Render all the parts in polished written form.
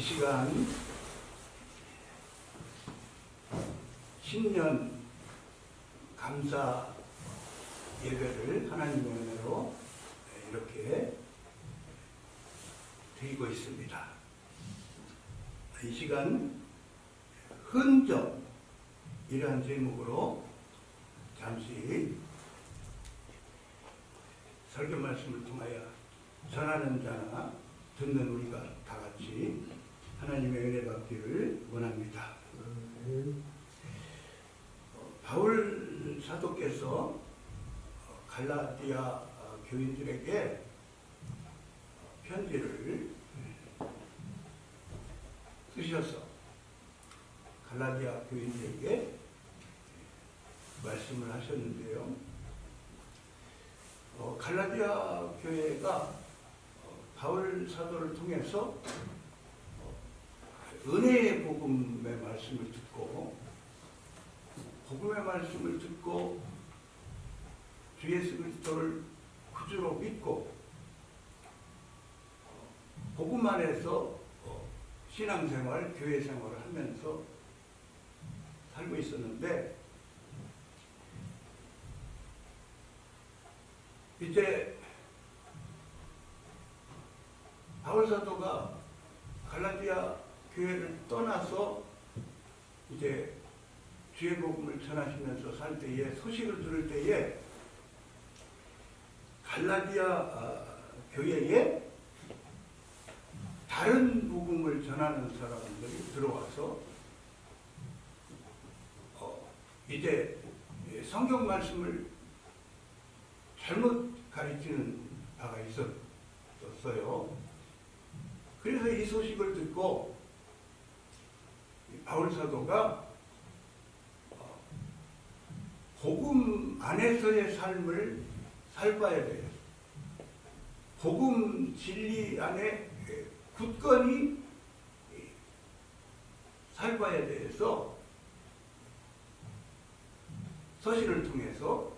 이 시간 신년 감사 예배를 하나님의 은혜로 이렇게 드리고 있습니다. 이 시간 흔적이라는 제목으로 잠시 설교 말씀을 통하여 전하는 자나 듣는 우리가 다 같이 하나님의 은혜 받기를 원합니다. 바울 사도께서 갈라디아 교인들에게 편지를 쓰셔서 갈라디아 교인들에게 말씀을 하셨는데요. 갈라디아 교회가 바울 사도를 통해서 은혜의 복음의 말씀을 듣고 복음의 말씀을 듣고 주 예수 그리스도를 구주로 믿고 복음 안에서 신앙생활, 교회생활을 하면서 살고 있었는데 이제 바울 사도가 갈라디아 교회를 떠나서 이제 주의 복음을 전하시면서 살 때에 소식을 들을 때에 갈라디아 교회에 다른 복음을 전하는 사람들이 들어와서 이제 성경 말씀을 잘못 가르치는 바가 있었어요. 그래서 이 소식을 듣고 바울 사도가 복음 안에서의 삶을 살봐야 돼요. 복음 진리 안에 굳건히 살봐야 돼서 서신을 통해서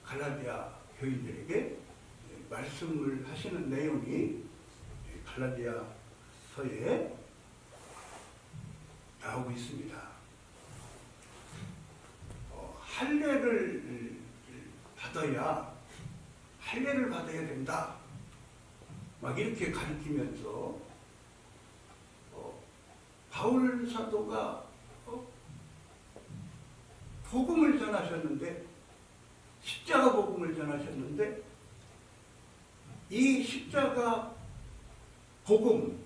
갈라디아 교인들에게 말씀을 하시는 내용이 갈라디아서에 나오고 있습니다. 할례를 받아야 된다. 막 이렇게 가르치면서 바울 사도가 복음을 전하셨는데 십자가 복음을 전하셨는데 이 십자가 복음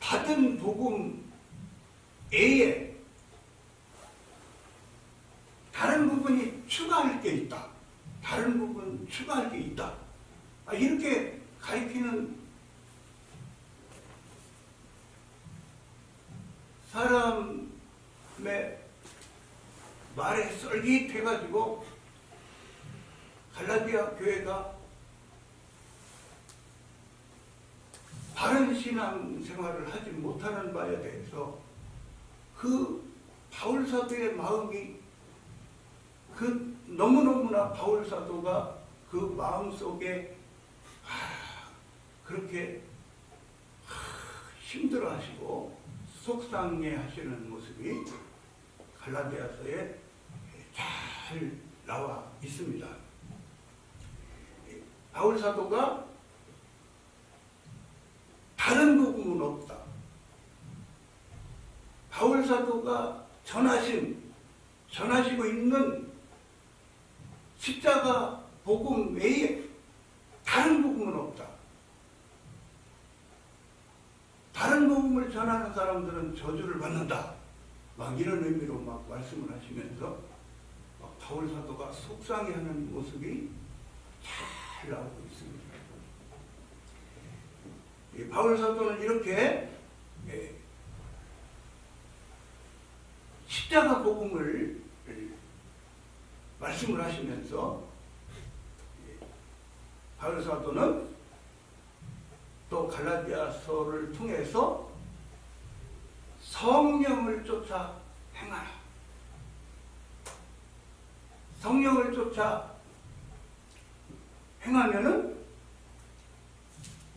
받은 복음 외에 다른 부분이 추가할 게 있다. 다른 부분 추가할 게 있다. 이렇게 가르치는 사람의 말에 쏠깃해가지고 갈라디아 교회가 바른 신앙 생활을 하지 못하는 바에 대해서 그 바울 사도의 마음이 너무너무나 바울 사도가 그 마음속에 그렇게 힘들어하시고 속상해 하시는 모습이 갈라디아서에 잘 나와 있습니다. 바울 사도가 다른 복음은 없다. 바울 사도가 전하시고 있는 십자가 복음 외에 다른 복음은 없다. 다른 복음을 전하는 사람들은 저주를 받는다. 막 이런 의미로 막 말씀을 하시면서 바울 사도가 속상해하는 모습이 잘 나오고 있습니다. 바울 사도는 이렇게 십자가 복음을 말씀을 하시면서 바울 사도는 또 갈라디아서를 통해서 성령을 쫓아 행하라. 성령을 쫓아 행하면은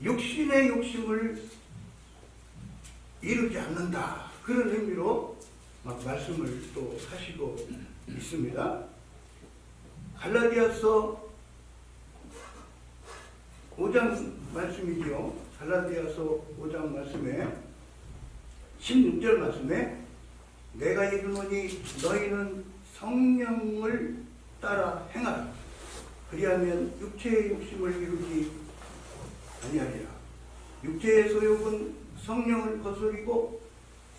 육신의 욕심을 이루지 않는다. 그런 의미로 막 말씀을 또 하시고 있습니다. 갈라디아서 5장 말씀이죠. 갈라디아서 5장 말씀에 16절 말씀에 내가 이르노니 너희는 성령을 따라 행하라. 그리하면 육체의 욕심을 이루지 아니하리라. 육체의 소욕은 성령을 거스리고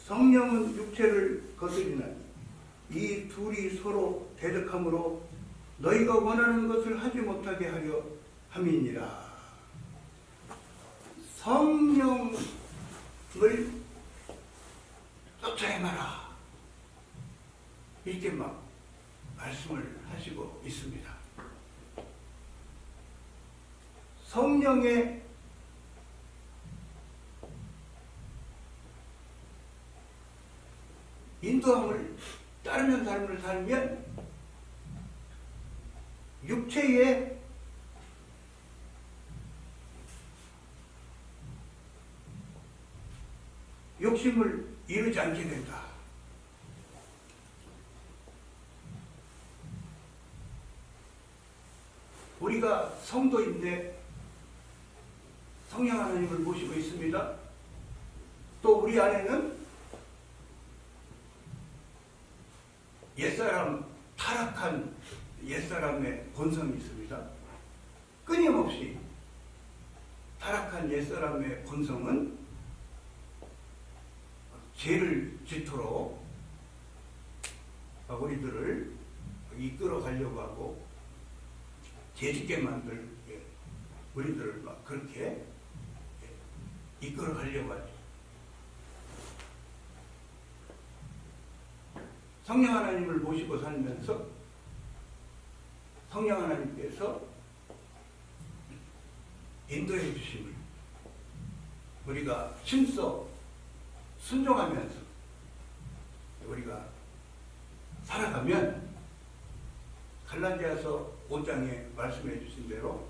성령은 육체를 거스리나니 이 둘이 서로 대적하므로 너희가 원하는 것을 하지 못하게 하려 함이니라. 성령을 쫓아 행하라. 이렇게 막 말씀을 하시고 있습니다. 성령의 인도함을 따르는 삶을 살면 육체의 욕심을 이루지 않게 된다. 우리가 성도인데 성령 하나님을 모시고 있습니다. 또 우리 안에는 옛사람, 타락한 옛사람의 본성이 있습니다. 끊임없이 타락한 옛사람의 본성은 죄를 짓도록 우리들을 이끌어 가려고 하고 죄짓게 만들 우리들을 막 그렇게 이끌어 가려고 하죠. 성령 하나님을 모시고 살면서 성령 하나님께서 인도해 주심을 우리가 힘써 순종하면서 우리가 살아가면 갈라디아서 5장에 말씀해 주신 대로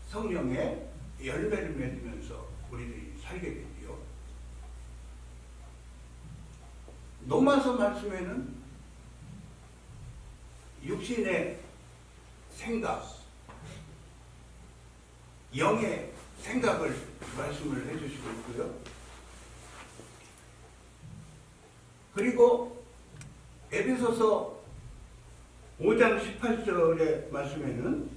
성령의 열매를 맺으면서 우리들이 살게 되지요. 로마서 말씀에는 육신의 생각, 영의 생각을 말씀을 해주시고 있고요. 그리고 에베소서 5장 18절의 말씀에는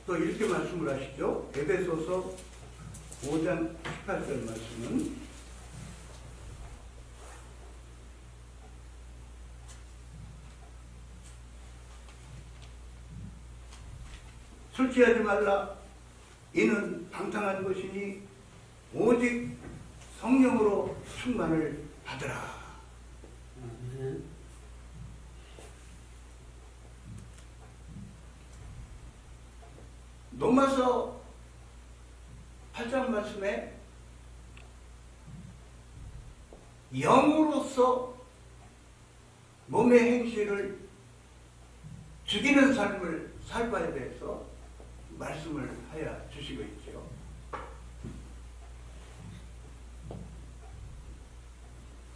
또 이렇게 말씀을 하시죠. 에베소서 5장 18절 말씀은 술 취하지 말라. 이는 방탕한 것이니 오직 성령으로 충만을 받으라. 로마서 8장 말씀에 영으로서 몸의 행실을 죽이는 삶을 살바에 대해서 말씀을 하여 주시고 있죠.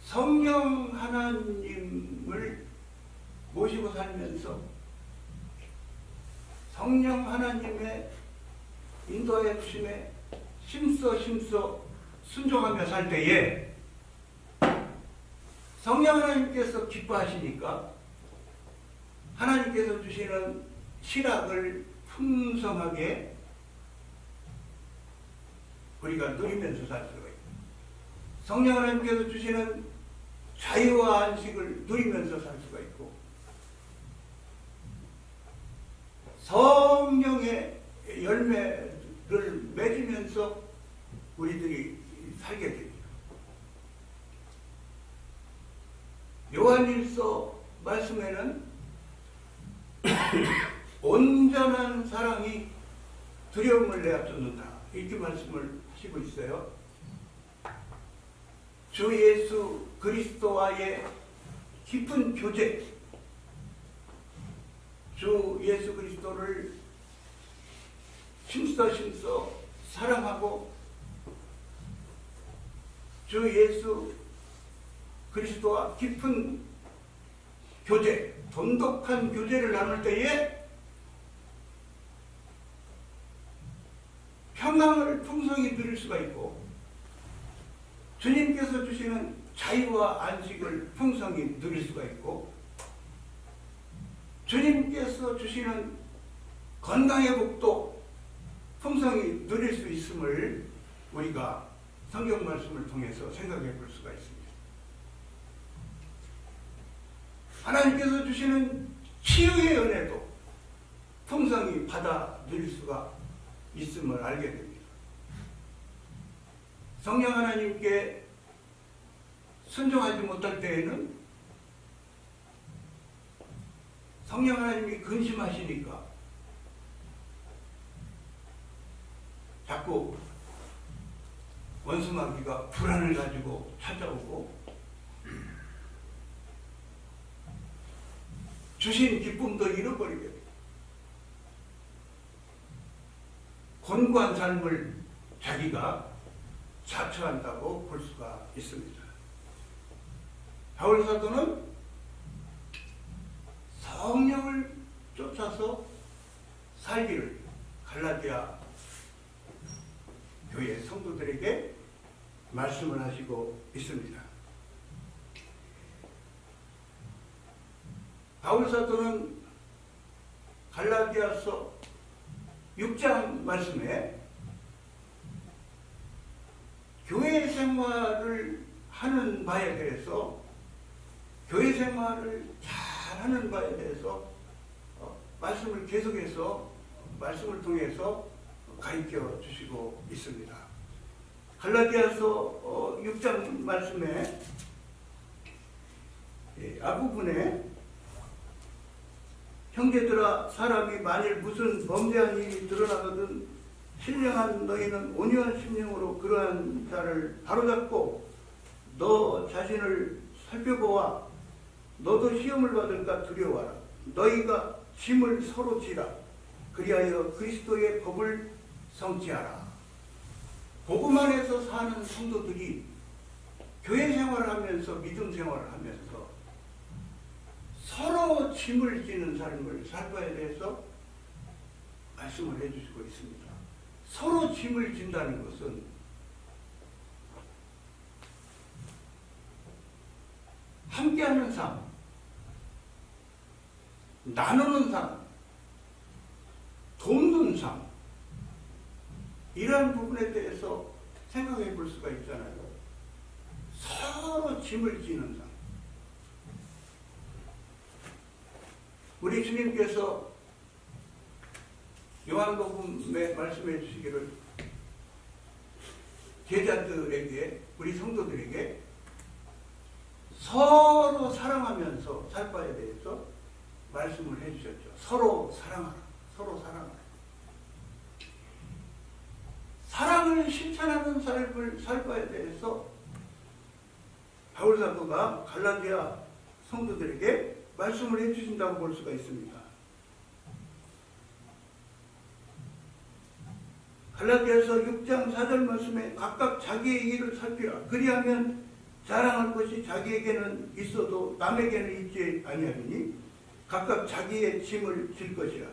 성령 하나님을 모시고 살면서 성령 하나님의 인도해 주심에 심서 순종하며 살 때에 성령 하나님께서 기뻐하시니까 하나님께서 주시는 실학을 풍성하게 우리가 누리면서 살 수가 있고 성령 하나님께서 주시는 자유와 안식을 누리면서 살 수가 있고 성령의 열매를 맺으면서 우리들이 살게 됩니다. 요한일서 말씀에는 온전한 사랑이 두려움을 내어쫓는다 이렇게 말씀을 하시고 있어요. 주 예수 그리스도와의 깊은 교제, 주 예수 그리스도를 힘써 사랑하고 주 예수 그리스도와 깊은 교제, 돈독한 교제를 나눌 때에 평강을 풍성히 누릴 수가 있고 주님께서 주시는 자유와 안식을 풍성히 누릴 수가 있고 주님께서 주시는 건강의 복도 풍성히 누릴 수 있음을 우리가 성경 말씀을 통해서 생각해 볼 수가 있습니다. 하나님께서 주시는 치유의 은혜도 풍성히 받아 누릴 수가 있음을 알게 됩니다. 성령 하나님께 순종하지 못할 때에는 성령 하나님이 근심하시니까 자꾸 원수마귀가 불안을 가지고 찾아오고 주신 기쁨도 잃어버리게 됩니다. 곤고한 삶을 자기가 자처한다고 볼 수가 있습니다. 바울 사도는 성령을 쫓아서 살기를 갈라디아 교회 성도들에게 말씀을 하시고 있습니다. 바울 사도는 갈라디아서 6장 말씀에 교회 생활을 하는 바에 대해서 교회 생활을 잘하는 바에 대해서 말씀을 계속해서 말씀을 통해서 가르쳐 주시고 있습니다. 갈라디아서 6장 말씀에 앞부분에 형제들아 사람이 만일 무슨 범죄한 일이 드러나거든 신령한 너희는 온유한 심령으로 그러한 자를 바로잡고 너 자신을 살펴보아 너도 시험을 받을까 두려워하라. 너희가 짐을 서로 지라. 그리하여 그리스도의 법을 성취하라. 복음 안에서 사는 성도들이 교회 생활을 하면서 믿음 생활을 하면서 서로 짐을 지는 삶을 살 거에 대해서 말씀을 해주시고 있습니다. 서로 짐을 진다는 것은 함께하는 삶, 나누는 삶, 돕는 삶, 이러한 부분에 대해서 생각해 볼 수가 있잖아요. 서로 짐을 지는 삶. 우리 주님께서 요한복음에 말씀해 주시기를 제자들에게, 우리 성도들에게 서로 사랑하면서 살 바에 대해서 말씀을 해주셨죠. 서로 사랑하라. 서로 사랑하라. 사랑을 실천하는 삶을 살 바에 대해서 바울 사도가 갈라디아 성도들에게 말씀을 해주신다고 볼 수가 있습니다. 갈라디아서 6장 4절 말씀에 각각 자기의 일을 살피라. 그리하면 자랑할 것이 자기에게는 있어도 남에게는 있지 아니하리니 각각 자기의 짐을 질 것이라.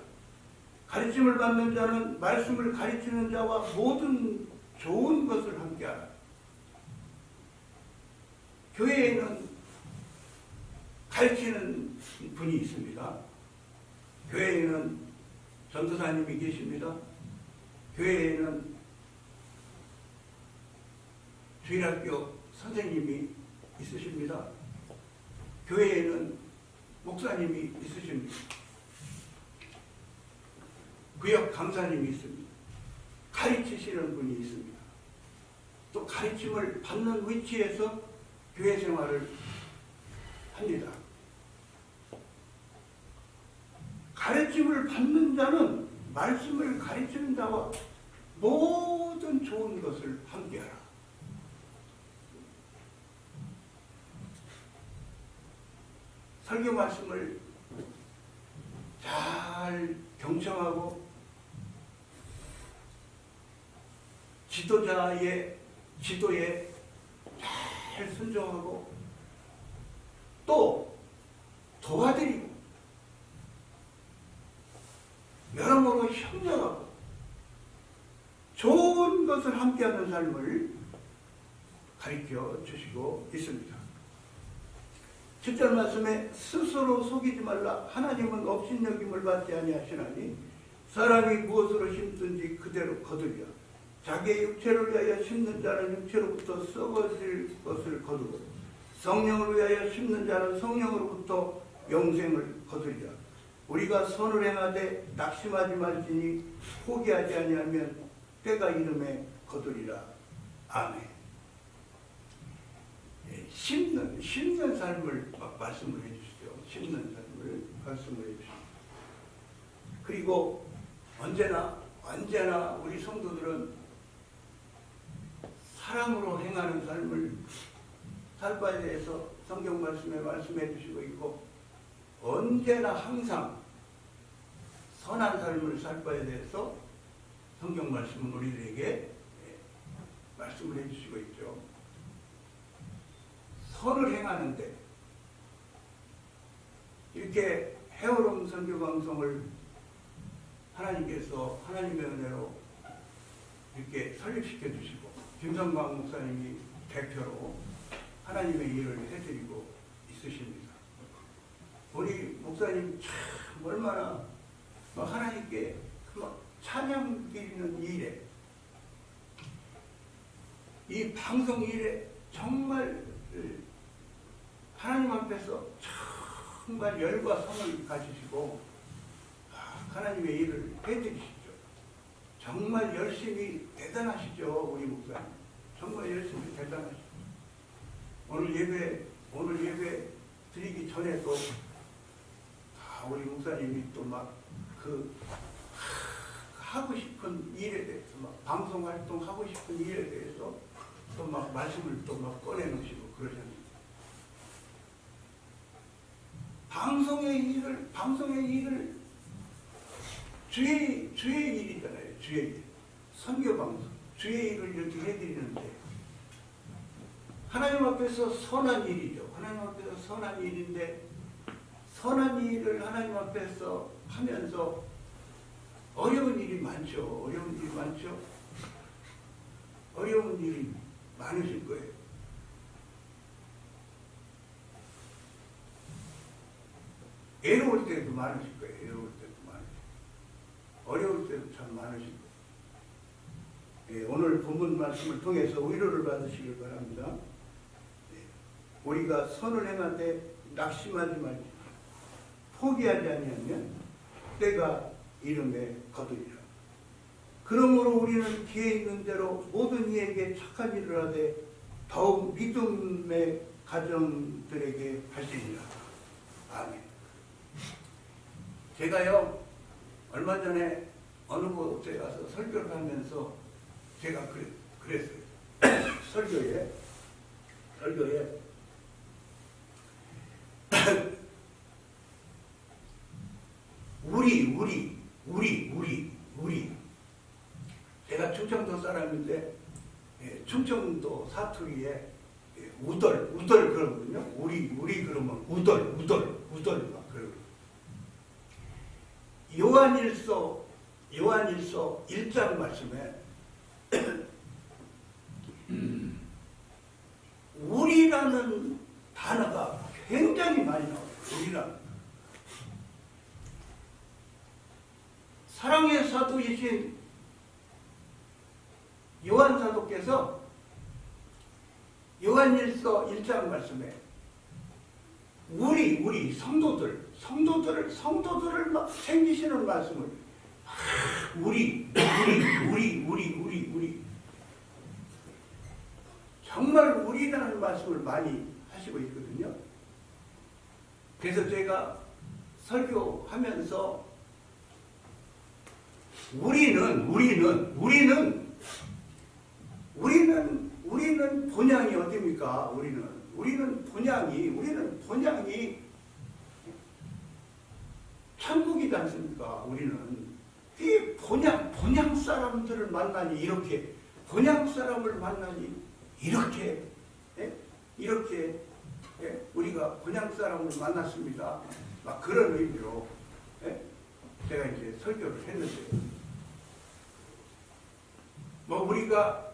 가르침을 받는 자는 말씀을 가르치는 자와 모든 좋은 것을 함께하라. 교회에는 가르치는 분이 있습니다. 교회에는 전도사님이 계십니다. 교회에는 주일학교 선생님이 있으십니다. 교회에는 목사님이 있으십니다. 구역 강사님이 있습니다. 가르치시는 분이 있습니다. 또 가르침을 받는 위치에서 교회 생활을 합니다. 가르침을 받는 자는 말씀을 가르치는 자와 모든 좋은 것을 함께하라. 설교 말씀을 잘 경청하고 지도자의 지도에 잘 순종하고 또 도와드리고 여러모로 협력하고 좋은 것을 함께하는 삶을 가르쳐 주시고 있습니다. 7절 말씀에 스스로 속이지 말라. 하나님은 업신여김을 받지 아니하시나니 사람이 무엇으로 심든지 그대로 거두리라. 자기의 육체를 위하여 심는 자는 육체로부터 썩어질 것을 거두고 성령을 위하여 심는 자는 성령으로부터 영생을 거두리라. 우리가 선을 행하되 낙심하지 말지니 포기하지 아니하면 때가 이름에 거두리라. 아멘. 심는 삶을 말씀을 해주시죠. 심는 삶을 말씀을 해주시죠. 그리고 언제나 우리 성도들은 사랑으로 행하는 삶을 살 바에 대해서 성경 말씀에 말씀해 주시고 있고 언제나 항상 선한 삶을 살 바에 대해서 성경 말씀은 우리들에게 말씀을 해 주시고 있죠. 선을 행하는데 이렇게 헤어롬 선교 방송을 하나님께서 하나님의 은혜로 이렇게 설립시켜 주시고 김성광 목사님이 대표로 하나님의 일을 해드리고 있으십니다. 우리 목사님 참 얼마나 하나님께 찬양 드리는 일에 이 방송 일에 정말 하나님 앞에서 정말 열과 성을 가지시고 하나님의 일을 해드리시죠. 정말 열심히 대단하시죠. 우리 목사님 정말 열심히 대단하시죠. 오늘 예배 드리기 전에도 우리 목사님이 또 막 하고 싶은 일에 대해서 방송 활동하고 싶은 일에 대해서 또 말씀을 또 꺼내놓으시고 그러셨습니다. 방송의 일을 주의 일이잖아요. 주의 일. 선교 방송. 주의 일을 이렇게 해드리는데 하나님 앞에서 선한 일이죠. 하나님 앞에서 선한 일인데 선한 일을 하나님 앞에서 하면서 어려운 일이 많죠. 어려운 일이 많으실 거예요. 외로울 때도 많으실 거예요. 어려울 때도 참 많으실 거예요. 오늘 본문 말씀을 통해서 위로를 받으시길 바랍니다. 우리가 선을 행하되 낙심하지 말지 포기하지 아니하면 때가 이름에 거두리라. 그러므로 우리는 기회 있는 대로 모든 이에게 착한 일을 하되 더욱 믿음의 가정들에게 할지니라. 아멘. 제가요 얼마 전에 어느 곳에 가서 설교를 하면서 제가 그랬어요. 설교에 우리 제가 충청도 사람인데 충청도 사투리에 우덜 그러거든요. 우리 그러면 우덜 막 그러고. 요한일서 1장 말씀에 우리라는 단어가 굉장히 많이 나와요. 우리라는. 사랑의 사도이신 요한 사도께서 요한일서 1장 말씀에 우리 성도들을 막 챙기시는 말씀을 우리 정말 우리라는 말씀을 많이 하시고 있거든요. 그래서 제가 설교하면서 우리는 본향이 어디입니까? 우리는 본향이 천국이 천국이지 않습니까? 우리는 이 본향 사람들을 만나니 이렇게, 본향 사람을 만나니 이렇게, 예? 이렇게, 예? 우리가 본향 사람을 만났습니다. 막 그런 의미로, 예? 제가 이제 설교를 했는데, 뭐 우리가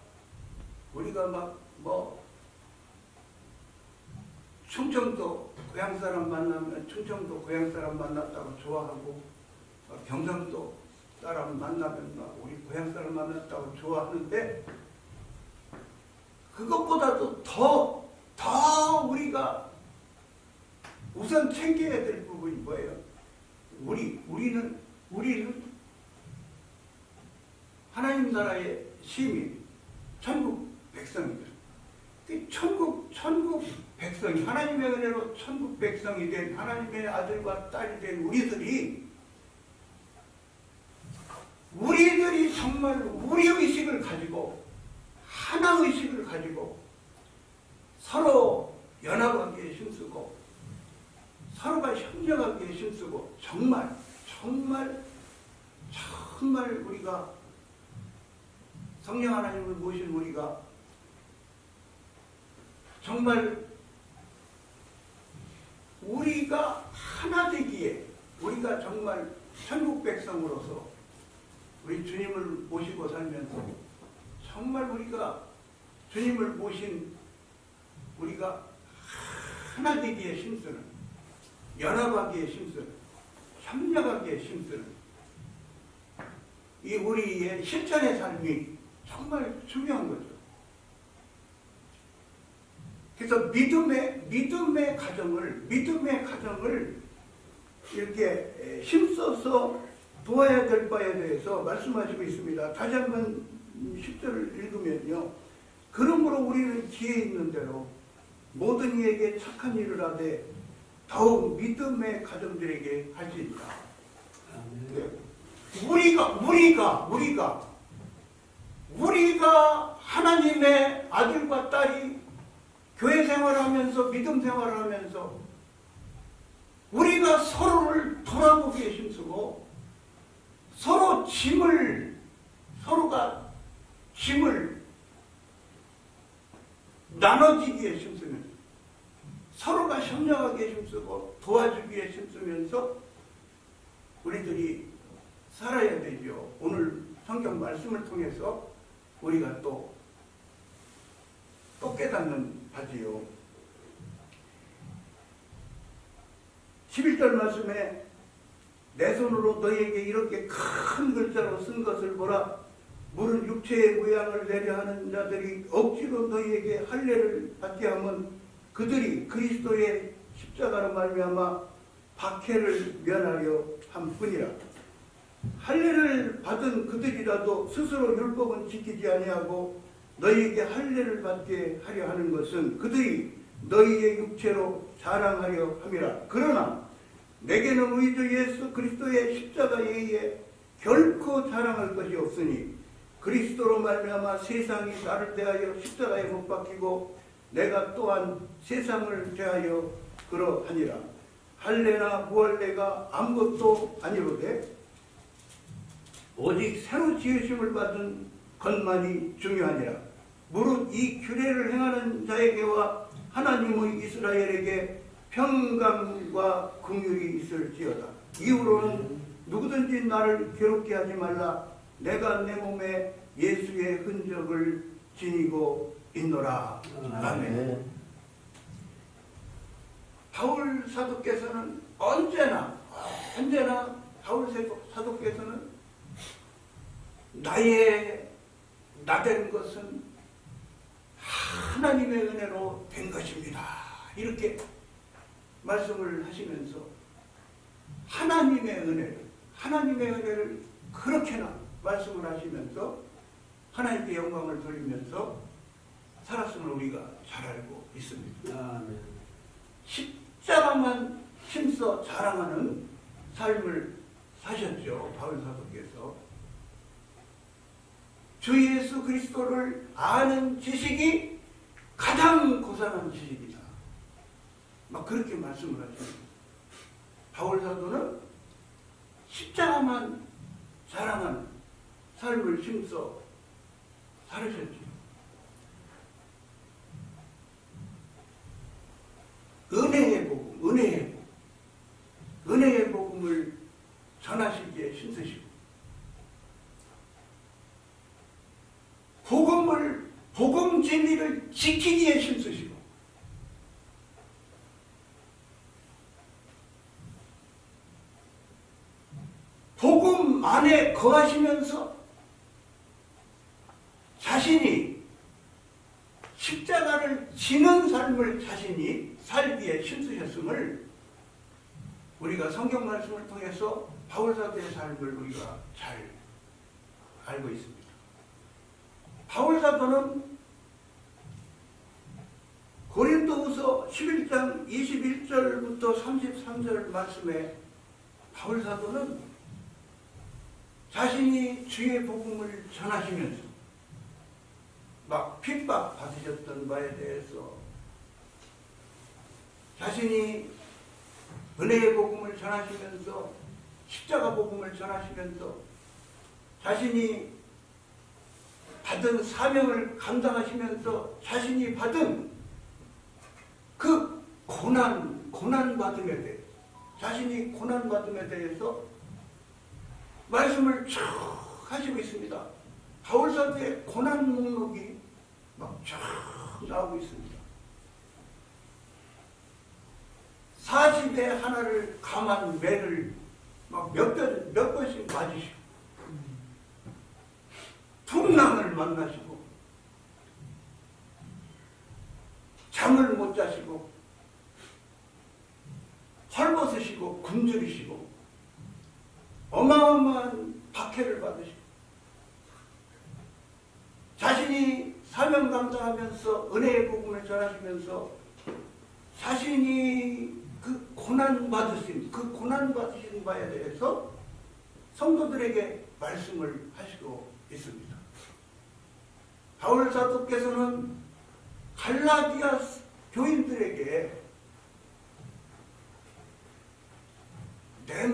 충청도 고향 사람 만나면 충청도 고향 사람 만났다고 좋아하고, 경상도 사람 만나면 막 우리 고향 사람 만났다고 좋아하는데, 그것보다도 더 우리가 우선 챙겨야 될 부분이 뭐예요? 우리는 하나님 나라의 시민, 천국 백성이다. 천국 백성이, 하나님의 은혜로 천국 백성이 된 하나님의 아들과 딸이 된 우리들이 정말 우리 의식을 가지고, 하나 의식을 가지고 서로 연합하기에 힘쓰고 서로가 협력하기에 힘쓰고, 정말 우리가 성령 하나님을 모신 우리가 정말 우리가 하나 되기에, 우리가 정말 천국 백성으로서 우리 주님을 모시고 살면서 정말 우리가 주님을 모신 우리가 하나 되기에 힘쓰는, 연합하기에 힘쓰는, 협력하기에 힘쓰는 이 우리의 실천의 삶이 정말 중요한 거죠. 그래서 믿음의 가정을 이렇게 힘써서 도와야 될 바에 대해서 말씀하시고 있습니다. 다시 한번 10절을 읽으면요. 그러므로 우리는 기회 있는 대로 모든 이에게 착한 일을 하되 더욱 믿음의 가정들에게 할지니라. 우리가 하나님의 아들과 딸이 교회 생활하면서, 믿음 생활하면서 우리가 서로를 돌아보기에 힘쓰고 서로가 짐을 나눠지기에 힘쓰면서 서로가 협력하기에 힘쓰고 도와주기에 힘쓰면서 우리들이 살아야 되죠. 오늘 성경 말씀을 통해서 우리가 또 깨닫는 바지요. 11절 말씀에 내 손으로 너희에게 이렇게 큰 글자로 쓴 것을 보라. 물은 육체의 모양을 내려 하는 자들이 억지로 너희에게 할례를 받게 하면 그들이 그리스도의 십자가로 말미암아 박해를 면하려 함뿐이라. 할례를 받은 그들이라도 스스로 율법은 지키지 아니하고 너희에게 할례를 받게 하려 하는 것은 그들이 너희의 육체로 자랑하려 함이라. 그러나 내게는 우리 주 예수 그리스도의 십자가에 의해 결코 자랑할 것이 없으니 그리스도로 말미암아 세상이 나를 대하여 십자가에 못 박히고 내가 또한 세상을 대하여 그러하니라. 할례나 무할례가 아무것도 아니로되 오직 새로 지으심을 받은 것만이 중요하니라. 무릇 이 규례를 행하는 자에게와 하나님의 이스라엘에게 평강과 긍휼이 있을지어다. 이후로는 누구든지 나를 괴롭게 하지 말라. 내가 내 몸에 예수의 흔적을 지니고 있노라. 아멘. 바울 사도께서는 언제나 바울 사도께서는 나된 것은 하나님의 은혜로 된 것입니다. 이렇게 말씀을 하시면서 하나님의 은혜를 그렇게나 말씀을 하시면서 하나님께 영광을 돌리면서 살았음을 우리가 잘 알고 있습니다. 아멘. 십자가만 힘써 자랑하는 삶을 사셨죠. 바울 사도께서. 주 예수 그리스도를 아는 지식이 가장 고상한 지식이다. 막 그렇게 말씀을 하십니다. 바울 사도는 하나만 사랑하는 삶을 힘써 살으셨죠. 은혜의 복음, 은혜의 복음, 은혜의 복음을 전하시기에 힘쓰시고 복음 진리를 지키기에 힘쓰시고 복음 안에 거하시면서 자신이 십자가를 지는 삶을 자신이 살기에 힘쓰셨음을 우리가 성경 말씀을 통해서 바울사도의 삶을 우리가 잘 알고 있습니다. 바울사도는 고린도후서 11장 21절부터 33절 말씀에 바울사도는 자신이 주의 복음을 전하시면서 막 핍박 받으셨던 바에 대해서 자신이 은혜의 복음을 전하시면서 십자가 복음을 전하시면서 자신이 받은 사명을 감당하시면서 자신이 받은 그 고난받음에 대해 자신이 고난받음에 대해서 말씀을 쭉 하시고 있습니다. 바울사도의 고난 목록이 막 쭉 나오고 있습니다. 40에 하나를 감한 매를 막 몇 번씩 맞으시고 풍랑을 만나시고 잠을 못 자시고 헐벗으시고 굶주리시고 어마어마한 박해를 받으시고 자신이 사명 감당하면서 은혜의 복음을 전하시면서 자신이 그 고난받으신 바에 대해서 성도들에게 말씀을 하시고 있습니다. 바울 사도께서는 갈라디아 교인들에게 내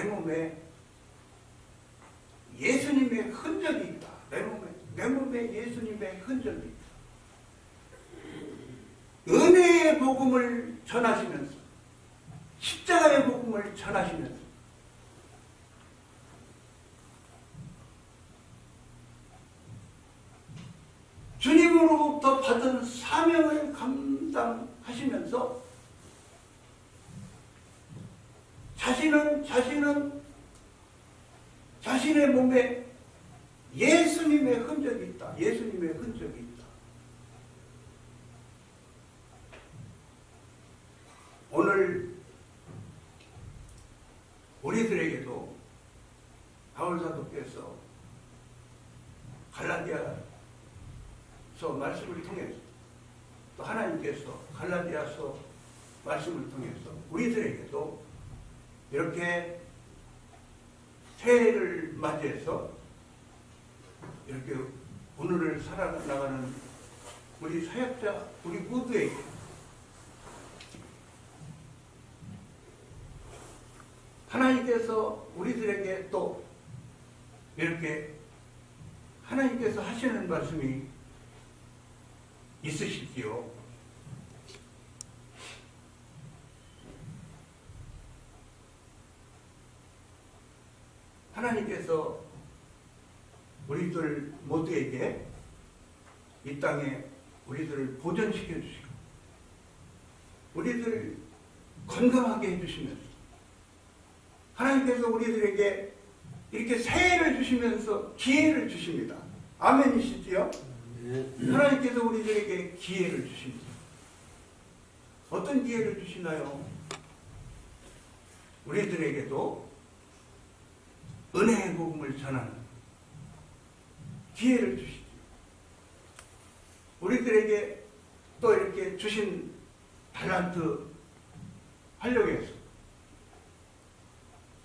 몸에 예수님의 흔적이 있다. 내 몸에 예수님의 흔적이 있다. 은혜의 복음을 전하시면서 십자가의 복음을 전하시면서 주님으로부터 받은 사명을 감당하시면서 자신의 몸에 예수님의 흔적이 있다. 예수님의 흔적이 있다. 오늘 우리들에게도 바울사도께서 갈라디아서 말씀을 통해서 또 하나님께서 갈라디아서 말씀을 통해서 우리들에게도 이렇게 새해를 맞이해서 이렇게 오늘을 살아나가는 우리 사역자, 우리 모두에게 하나님께서 우리들에게 또 이렇게 하나님께서 하시는 말씀이 있으시지요. 하나님께서 우리들 모두에게 이 땅에 우리들을 보존시켜 주시고 우리들을 건강하게 해주시면서 하나님께서 우리들에게 이렇게 새해를 주시면서 기회를 주십니다. 아멘이시지요? 하나님께서 우리들에게 기회를 주십니다. 어떤 기회를 주시나요? 우리들에게도 은혜의 복음을 전하는 기회를 주시죠. 우리들에게 또 이렇게 주신 달란트 활용해서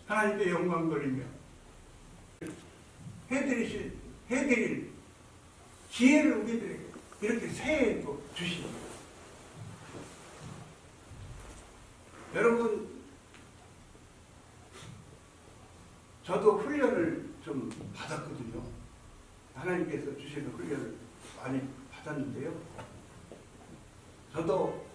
하나님께 영광 돌리며 해드릴 기회를 우리들에게 이렇게 새해에도 주십니다. 여러분, 저도 훈련을 좀 받았거든요. 하나님께서 주시는 훈련을 많이 받았는데요. 저도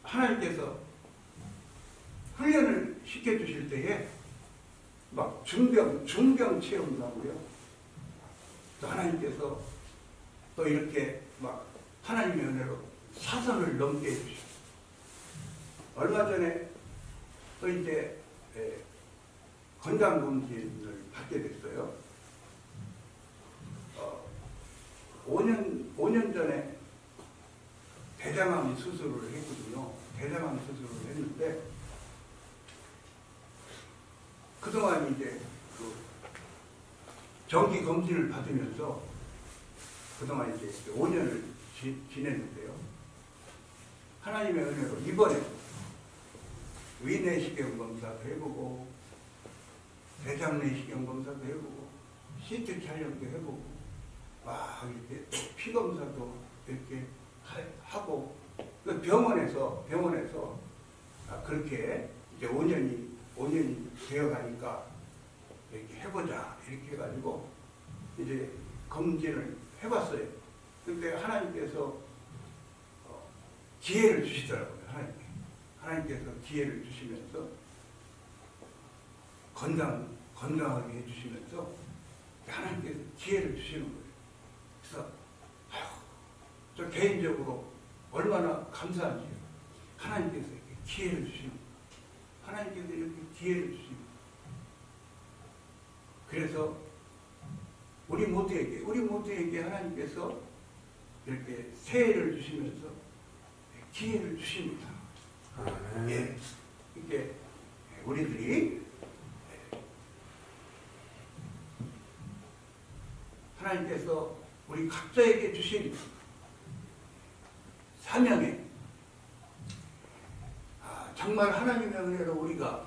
하나님께서 훈련을 시켜주실 때에 막 중병 체험도 하고요. 또 하나님께서 또 이렇게 막 하나님의 은혜로 사선을 넘게 해주시고, 얼마 전에 또 이제 건강검진을 받게 됐어요. 5년 전에 대장암 수술을 했거든요. 대장암 수술을 했는데, 그동안 이제 그 정기 검진을 받으면서 그동안 이제 5년을 지냈는데요. 하나님의 은혜로 이번에 위내시경 검사도 해보고, 대장내시경 검사도 해보고, CT 촬영도 해보고, 막 이렇게 또 피 검사도 이렇게 하고, 그 병원에서 그렇게 이제 5년이 되어 가니까 이렇게 해보자 이렇게 해가지고 이제 검진을 해봤어요. 근데 하나님께서 기회를 주시더라고요. 하나님께서 기회를 주시면서 건강하게 해주시면서 하나님께서 기회를 주시는 거예요. 그래서 저 개인적으로 얼마나 감사한지요. 하나님께서 이렇게 기회를 주시는 거예요. 하나님께서 이렇게 기회를 주시는 거예요. 그래서 우리 모두에게 하나님께서 이렇게 새해를 주시면서 기회를 주십니다. 예, 이게 우리들이 하나님께서 우리 각자에게 주신 사명에 정말 하나님의 은혜로 우리가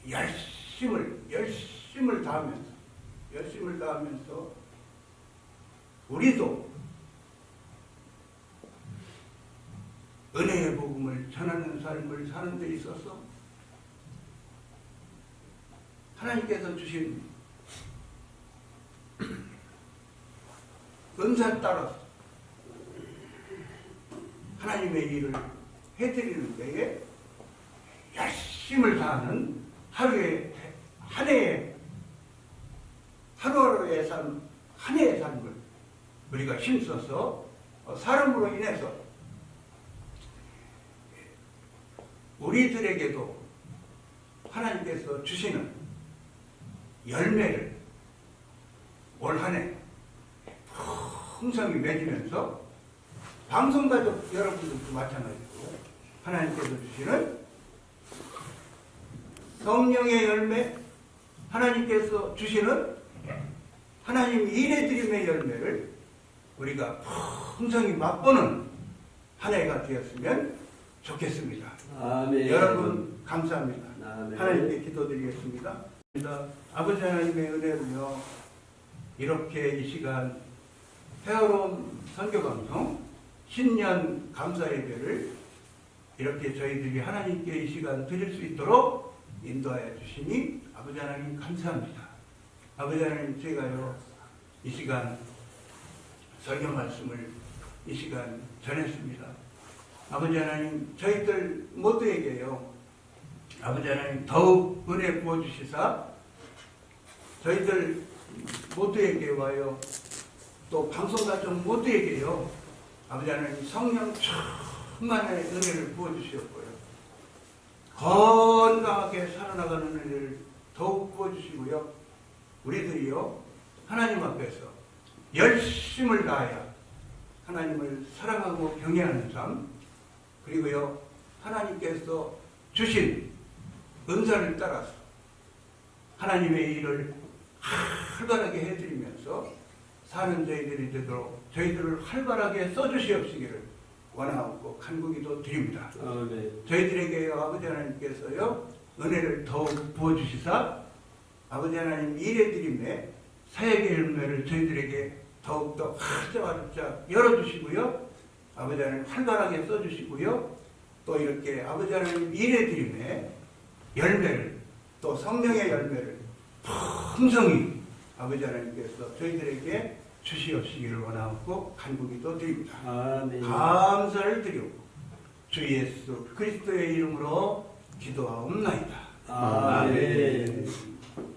열심을 다하면서 우리도 은혜의 복음을 전하는 삶을 사는 데 있어서 하나님께서 주신 은사 따라서 하나님의 일을 해드리는 데에 열심을 다하는 하루의 한 해의 하루하루의 삶, 한 해의 삶을 우리가 힘써서 사람으로 인해서 우리들에게도 하나님께서 주시는 열매를 올 한 해 풍성히 맺으면서 방송가족 여러분들도 마찬가지고 하나님께서 주시는 성령의 열매, 하나님께서 주시는 하나님 일해드림의 열매를 우리가 풍성히 맛보는 한 해가 되었으면 좋겠습니다. 아멘. 여러분 감사합니다. 아멘. 하나님께 기도드리겠습니다. 아버지 하나님의 은혜로요, 이렇게 이 시간 새로운 선교방송 신년 감사예배를 이렇게 저희들이 하나님께 이 시간 드릴 수 있도록 인도하여 주시니 아버지 하나님 감사합니다. 아버지 하나님, 제가요 이 시간 설교 말씀을 이 시간 전했습니다. 아버지 하나님, 저희들 모두에게요 아버지 하나님 더욱 은혜 부어주시사 저희들 모두에게 와요, 또 방송가족 모두에게요 아버지 하나님 성령 충만의 은혜를 부어주시었고요, 건강하게 살아나가는 은혜를 더욱 부어주시고요, 우리들이요 하나님 앞에서 열심을 다하여 하나님을 사랑하고 경외하는 삶, 그리고요 하나님께서 주신 은사를 따라서 하나님의 일을 활발하게 해드리면서 사는 저희들이 되도록 저희들을 활발하게 써주시옵시기를 원하옵고 간구기도 드립니다. 아멘. 저희들에게 아버지 하나님께서요 은혜를 더욱 부어주시사 아버지 하나님 일해드림에 사역의 열매를 저희들에게 더욱더 활짝 열어주시고요, 아버지 하나님 활발하게 써주시고요. 또 이렇게 아버지 하나님 미래드림의 열매를, 또 성령의 열매를 풍성히 아버지 하나님께서 저희들에게 주시옵시기를 원하고 간구기도 드립니다. 아멘. 감사를 드리고 주 예수 그리스도의 이름으로 기도하옵나이다. 아멘.